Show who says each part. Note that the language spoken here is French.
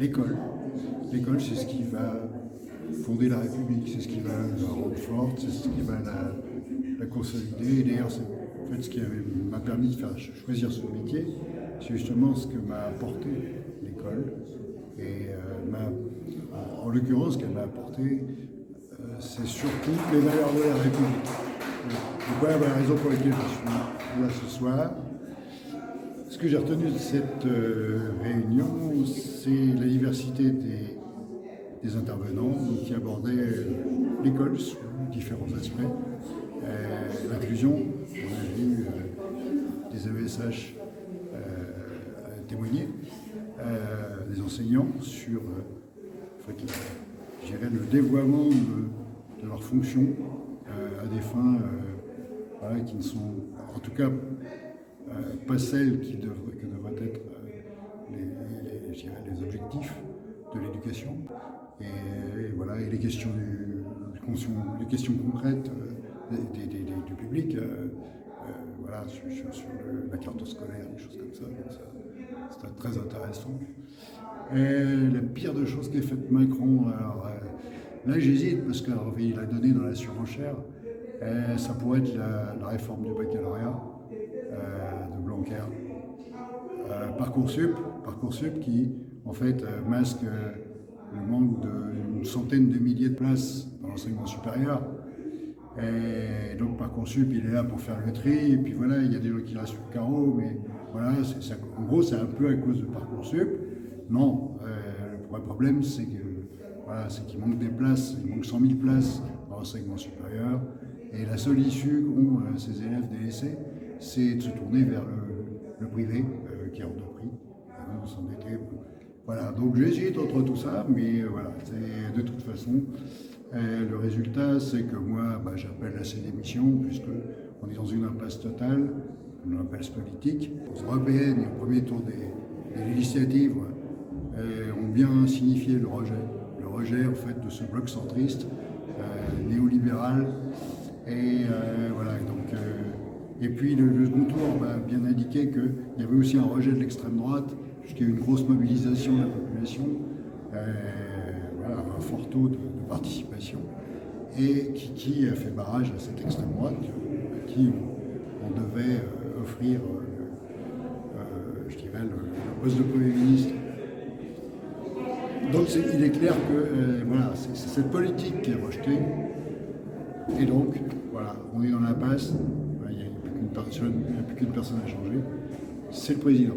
Speaker 1: l'école. L'école, c'est ce qui va fonder la République, c'est ce qui va la rendre forte, c'est ce qui va la consolider. Et d'ailleurs, c'est en fait ce qui m'a permis de faire choisir ce métier, c'est justement ce que m'a apporté l'école. Et en l'occurrence, ce qu'elle m'a apporté, c'est surtout les valeurs de la République. Donc voilà la raison pour laquelle je suis là ce soir. Ce que j'ai retenu de cette réunion, c'est la diversité des intervenants qui abordaient l'école sous différents aspects. L'inclusion, on a vu des AESH témoigner, des enseignants sur je dirais, le dévoiement de leurs fonctions à des fins qui ne sont en tout cas pas celles que devraient être les objectifs de l'éducation. Et voilà, et les questions concrètes du public, voilà, sur la carte scolaire, des choses comme ça. C'était très intéressant. Et la pire des choses qu'a faite Macron, alors là j'hésite parce qu'il a donné dans la surenchère, ça pourrait être la réforme du baccalauréat de Blanquer. Parcoursup qui en fait masque le manque d'une centaine de milliers de places dans l'enseignement supérieur. Et donc Parcoursup, il est là pour faire le tri, et puis voilà, il y a des gens qui restent sur le carreau, mais voilà, en gros, c'est un peu à cause de Parcoursup. Non, le problème, c'est qu'il manque des places, il manque 100 000 places dans l'enseignement supérieur, et la seule issue qu'ont ces élèves délaissés, c'est de se tourner vers le privé, qui est hors de prix, de s'endetter. Voilà, donc j'hésite entre tout ça, mais voilà, de toute façon, le résultat, c'est que moi, j'appelle à ces démissions, puisqu'on est dans une impasse totale, une impasse politique. Les européennes, au premier tour des législatives, ont bien signifié le rejet en fait de ce bloc centriste, néolibéral. Et voilà, donc, et puis le second tour a bien indiqué qu'il y avait aussi un rejet de l'extrême droite, puisqu'il y a eu une grosse mobilisation de la population, voilà, un fort taux de participation, et qui a fait barrage à cette extrême droite, à qui on devait offrir, je dirais, le poste de Premier ministre. Donc il est clair que voilà, c'est cette politique qui est rejetée, et donc voilà, on est dans l'impasse, il n'y a plus qu'une personne à changer, c'est le président.